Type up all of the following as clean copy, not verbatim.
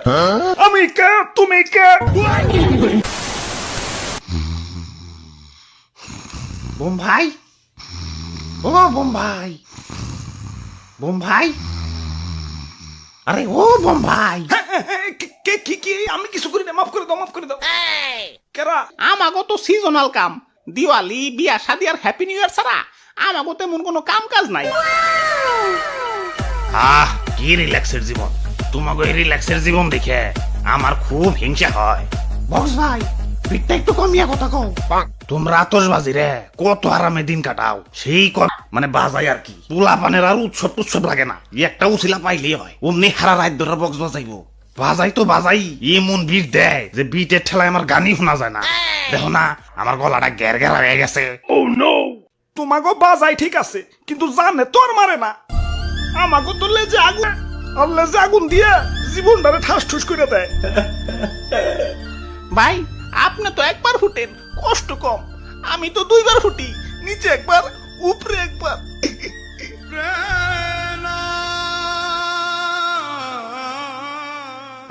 আমি কে তুমি কে? বোম্বাই, ও বোম্বাই, বোম্বাই, আরে ও বোম্বাই। কে কি কি? আমি কিছু করি না, মাফ করে দাও, মাফ করে দাও। কেরা? আমাগো তো সিজনাল কাম, দিওয়ালি, বিয়া শাদি আর হ্যাপি নিউ ইয়ার ছাড়া আমাগো তেমন কোনো কাম কাজ নাই। কি রিল্যাক্সের জীবন! তোমাকে এই রিল্যাক্সের জীবন দেখে আমার খুব হিংসা হয়। বক্স ভাই, পিঠটা একটু কমিয়া কথা কও। তোমরা আতশবাজি রে কত আরামে দিন কাটাও, সেই মানে বাজাই আর কি। পোলা পানের আর উৎসব টুৎসব লাগে না, একটা উছিলা পাইলেই হয়। অমনি হারা রাত ধরে বক্স বাজাইবো। বাজাই তো বাজাই, এমন বিট দেয় যে বিটের ঠেলায় আমার গানই শোনা যায় না। দেখো না আমার গলাটা গ্যার গ্যারা হয়ে গেছে। ও নো! তোমাকে বাজাই ঠিক আছে, কিন্তু জানে তোর মারে না। আমাকে তো লেজে আগুন, আর লেজে আগুন দিয়ে জীবনটারে ঠাস ঠুস করে দেয়। ভাই আপনি তো একবার ফুটেন, কষ্ট কম। আমি তো দুইবার ফুটি, নিচে একবার উপরে একবার।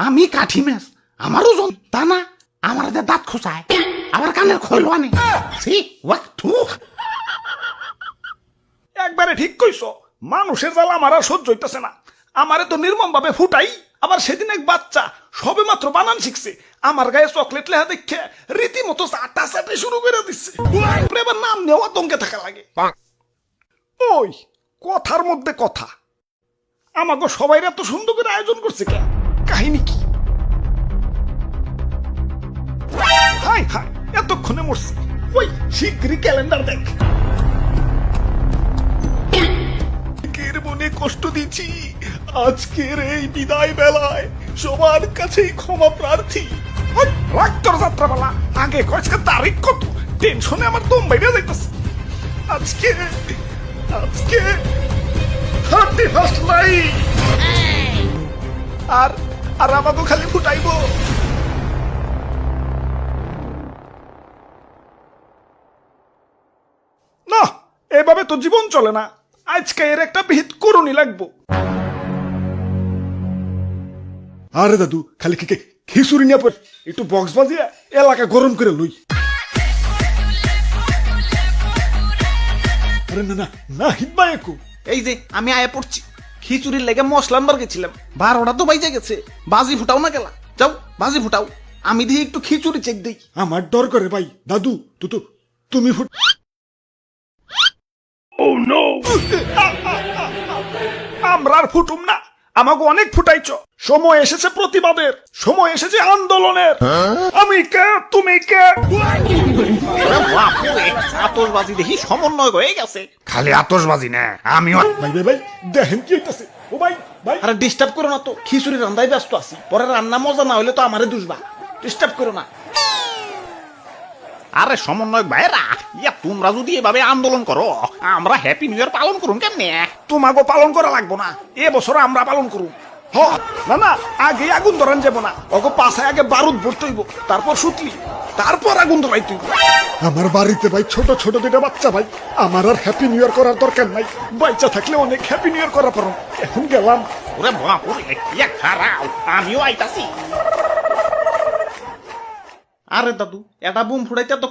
আমি কাঠি মেস, আমারও জন তা না, আমার দাঁত খোঁচায়, আবার কানের খোল আনে। একবারে ঠিক কইছো, মানুষের জ্বালা আমার আর সহ্য হইতেছে না। আমারে তো নির্মম ভাবে ফুটাই, আবার সেদিন এক বাচ্চা সবে মাত্র বানান শিখছে, আমার গায়ে চকলেট লেখা দেখে রীতিমতো চাটা চাটে শুরু করে দিচ্ছে। এবার নাম নেওয়া দমকে থাকা লাগে। ওই কথার মধ্যে কথা, আমাকে সবাই এত সুন্দর করে আয়োজন করছে কেন? কাহিনী কি? হাই হাই, এতক্ষণে মরছি। ওই শীঘ্রই ক্যালেন্ডার দেখ। মনে কষ্ট দিচ্ছি আজকের এই বিদায় বেলায়, সবার কাছেই ক্ষমা প্রার্থী। রাক্তর যাত্রাবেলা আগে কয়েকটা তারিখ কত, টেনশনে আমার দম বাইরে যাইতেছে। আজকে আজকে 31st নাইট, আর আর আমাকে খালি ফুটাইবো। না, এভাবে তো জীবন চলে না। আজকে এর একটা বিহিত করুনি লাগবো। আরে দাদু, খালি খিচুড়ি নিয়ে পড়ে একটু বক্স বাজিয়ে এলাকা গরম করে লই। আরে না না না, হিব্বা একু। এই যে আমি আয়া পড়ছি, খিচুড়ির লেগে মশলা আনবার গেছিলাম, 12টা তো বাইজে গেছে। বাজি ফুটাও না গেলা, যাও বাজি ফুটাও, আমি দিয়ে একটু খিচুড়ি চেক দিই। আমার ডর করে ভাই। দাদু তুমি ফুট। আমরা আর ফুটুম না, আমাকে অনেক ফুটাইছ। সময় এসেছে প্রতিবাদের, সময় এসেছে আন্দোলনের। আমি কে তুমি কে? আতশবাজি দেখি সমন্বয় হয়ে গেছে। খালি আতশবাজি না, আমিও। ভাই ভাই ভাই, দেখেন কি হইতাছে। ও ভাই ভাই, আরে ডিস্টার্ব করো না তো, খিচুড়ি রান্দায় ব্যস্ত আছি। পরে রান্না মজা না হলে তো আমারে দুষবা, ডিস্টার্ব করো না। আরে সমন্বয় ভাইরা, ইয়া তোমরা যদি এভাবে আন্দোলন করো, আমরা হ্যাপি নিউ ইয়ার পালন করুন কেমনে? তোমাকে পালন করা লাগবো না, এ বছর আমরা পালন করুন। না না, আগে আগুন ধরান যাবো না, ওকে পাশে আগে বারুদ ভরতে হইব, তারপর সুতলি, তারপর আগুন ধরাইতে হইব। আমার বাড়িতে ভাই ছোট ছোট দুটা বাচ্চা ভাই, আমার আর হ্যাপি নিউ ইয়ার করার দরকার নাই। বাচ্চা থাকলে অনেক হ্যাপি নিউ ইয়ার করা পারো। এখন গেলাম। ওরে বাপুরে, ইয়া খারাও, আমিও আইতাছি। আরে দাদু, এটা বুম ফুটাইতে তো